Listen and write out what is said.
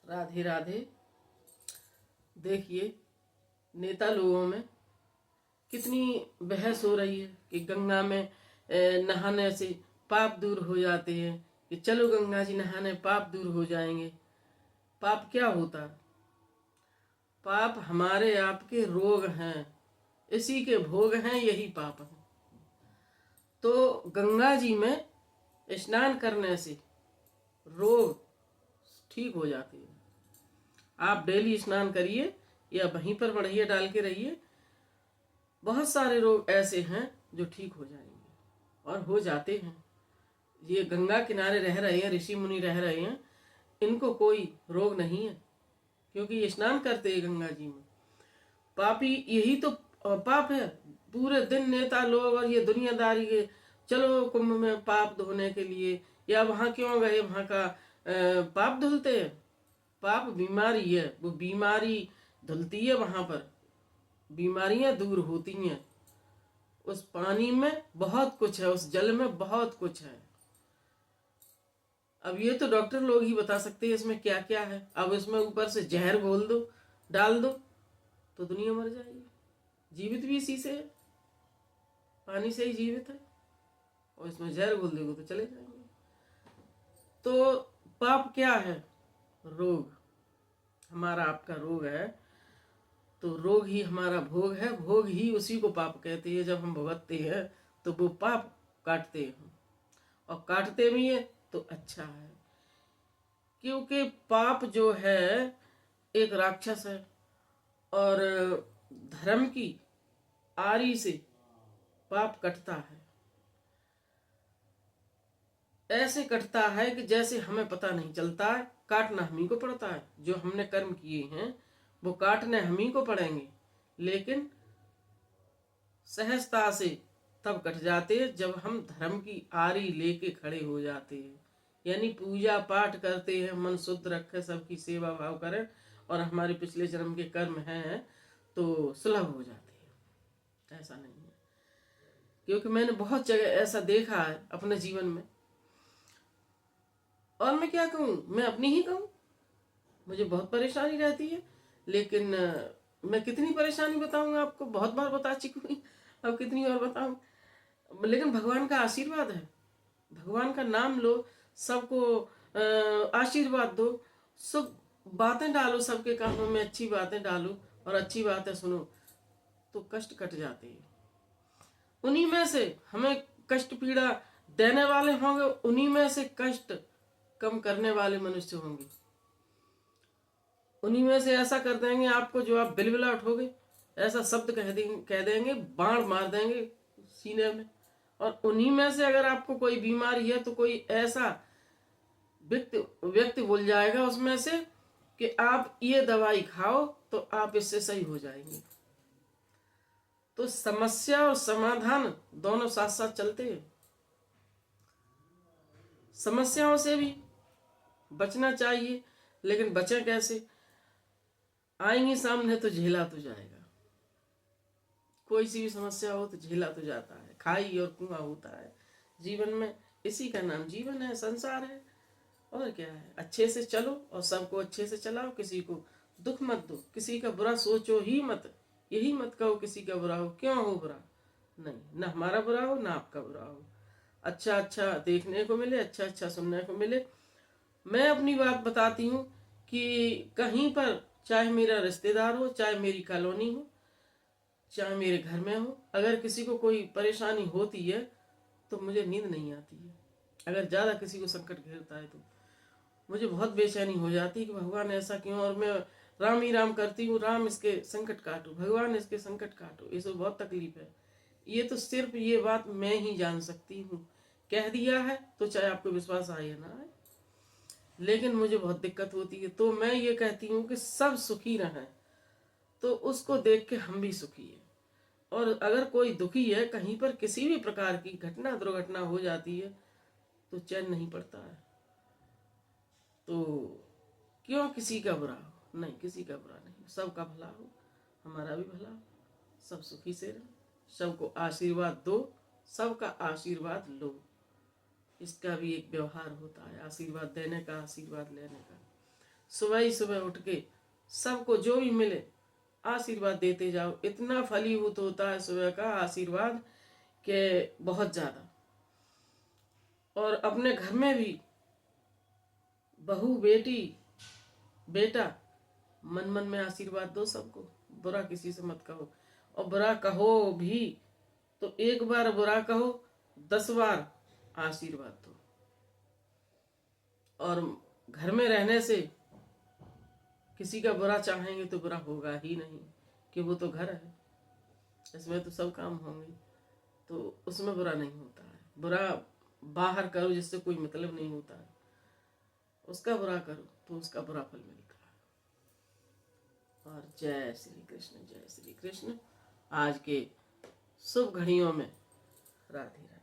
राधे राधे। देखिए, नेता लोगों में कितनी बहस हो रही है कि गंगा में नहाने से पाप दूर हो जाते हैं, कि चलो गंगा जी नहाने पाप दूर हो जाएंगे। पाप क्या होता है? पाप हमारे आपके रोग हैं, इसी के भोग हैं, यही पाप है। तो गंगा जी में स्नान करने से रोग ठीक हो जाते हैं। आप डेली स्नान करिए या वहीं पर बढ़िया डाल के रहिए, बहुत सारे रोग ऐसे हैं जो ठीक हो जाएंगे और हो जाते हैं। ये गंगा किनारे रह रहे हैं, ऋषि मुनि रह रहे हैं, इनको कोई रोग नहीं है, क्योंकि ये स्नान करते हैं गंगा जी में। पापी यही तो पाप है। पूरे दिन नेता लोग और ये दुनियादारी के, चलो कुंभ में पाप धोने के लिए, या वहां क्यों गए, वहां का पाप धुलते हैं। पाप बीमारी है, वो बीमारी धुलती है, वहां पर बीमारियां दूर होती हैं। उस पानी में बहुत कुछ है, उस जल में बहुत कुछ है। अब ये तो डॉक्टर लोग ही बता सकते हैं इसमें क्या क्या है। अब इसमें ऊपर से जहर घोल दो, डाल दो, तो दुनिया मर जाएगी। जीवित भी इसी से है, पानी से ही जीवित है, और इसमें जहर घोल देगा तो चले जाएंगे। तो पाप क्या है? रोग। हमारा आपका रोग है, तो रोग ही हमारा भोग है, भोग ही उसी को पाप कहते हैं। जब हम भुगतते हैं तो वो पाप काटते हैं, और काटते भी है तो अच्छा है, क्योंकि पाप जो है एक राक्षस है, और धर्म की आरी से पाप कटता है। ऐसे कटता है कि जैसे हमें पता नहीं चलता है, काटना हमी को पड़ता है। जो हमने कर्म किए हैं वो काटने हमी को पड़ेंगे, लेकिन सहजता से तब कट जाते हैं जब हम धर्म की आरी लेके खड़े हो जाते हैं। यानी पूजा पाठ करते हैं, मन शुद्ध रखे, सबकी सेवा भाव करें, और हमारे पिछले जन्म के कर्म हैं तो सुलभ हो जाते हैं। ऐसा नहीं है, क्योंकि मैंने बहुत जगह ऐसा देखा है अपने जीवन में। और मैं क्या कहूँ, मैं अपनी ही कहूँ, मुझे बहुत परेशानी रहती है, लेकिन मैं कितनी परेशानी बताऊंगा आपको, बहुत बार बता चुकी हूँ, अब कितनी और बताऊं। लेकिन भगवान का आशीर्वाद है, भगवान का नाम लो, सबको आशीर्वाद दो, सब बातें डालो, सबके कानों में अच्छी बातें डालो और अच्छी बातें सुनो, तो कष्ट कट जाते हैं। उन्हीं में से हमें कष्ट पीड़ा देने वाले होंगे, उन्हीं में से कष्ट कम करने वाले मनुष्य होंगे। उन्हीं में से ऐसा कर देंगे आपको जो आप बिलबिला उठोगे, ऐसा शब्द कह देंगे, बाण मार देंगे सीने में। और उन्हीं में से अगर आपको कोई बीमारी है तो कोई ऐसा व्यक्ति बोल जाएगा उसमें से कि आप ये दवाई खाओ तो आप इससे सही हो जाएंगे। तो समस्या और समाधान दोनों साथ साथ चलते हैं। समस्याओं से भी बचना चाहिए, लेकिन बचे कैसे? आएंगे सामने तो झेला तो जाएगा। कोई सी भी समस्या हो तो झेला तो जाता है, खाई और कुआं होता है जीवन में। इसी का नाम जीवन है, संसार है, और क्या है। अच्छे से चलो और सबको अच्छे से चलाओ, किसी को दुख मत दो, किसी का बुरा सोचो ही मत, यही मत कहो किसी का बुरा हो, क्यों हो बुरा? नहीं, ना हमारा बुरा हो ना आपका बुरा हो, अच्छा अच्छा देखने को मिले, अच्छा अच्छा सुनने को मिले। मैं अपनी बात बताती हूँ कि कहीं पर, चाहे मेरा रिश्तेदार हो, चाहे मेरी कॉलोनी हो, चाहे मेरे घर में हो, अगर किसी को कोई परेशानी होती है तो मुझे नींद नहीं आती है। अगर ज़्यादा किसी को संकट घेरता है तो मुझे बहुत बेचैनी हो जाती है कि भगवान ऐसा क्यों, और मैं राम ही राम करती हूँ, राम इसके संकट काटो, भगवान इसके संकट काटो। ये सब बहुत तकलीफ है। ये तो सिर्फ ये बात मैं ही जान सकती हूँ, कह दिया है तो चाहे आपको विश्वास आए या ना आए, लेकिन मुझे बहुत दिक्कत होती है। तो मैं ये कहती हूँ कि सब सुखी रहें, तो उसको देख के हम भी सुखी है। और अगर कोई दुखी है, कहीं पर किसी भी प्रकार की घटना दुर्घटना हो जाती है तो चैन नहीं पड़ता है। तो क्यों किसी का बुरा हो? नहीं, किसी का बुरा नहीं, सबका भला हो, हमारा भी भला हो, सब सुखी से रहे, सबको आशीर्वाद दो, सबका आशीर्वाद लो। इसका भी एक व्यवहार होता है, आशीर्वाद देने का, आशीर्वाद लेने का। सुबह ही सुबह उठ के सबको जो भी मिले आशीर्वाद देते जाओ। इतना फलीभूत होता है सुबह का आशीर्वाद कि बहुत ज़्यादा। और अपने घर में भी बहू बेटी बेटा मन मन में आशीर्वाद दो सबको, बुरा किसी से मत कहो। और बुरा कहो भी तो एक बार बुरा कहो 10 बार आशीर्वाद दो। और घर में रहने से किसी का बुरा चाहेंगे तो बुरा होगा ही नहीं, कि वो तो घर है, इसमें तो सब काम होंगे, तो उसमें बुरा नहीं होता है। बुरा बाहर करो जिससे कोई मतलब नहीं होता है, उसका बुरा करो तो उसका बुरा फल मिलता है। और जय श्री कृष्ण, जय श्री कृष्ण। आज के शुभ घड़ियों में राधे राधे।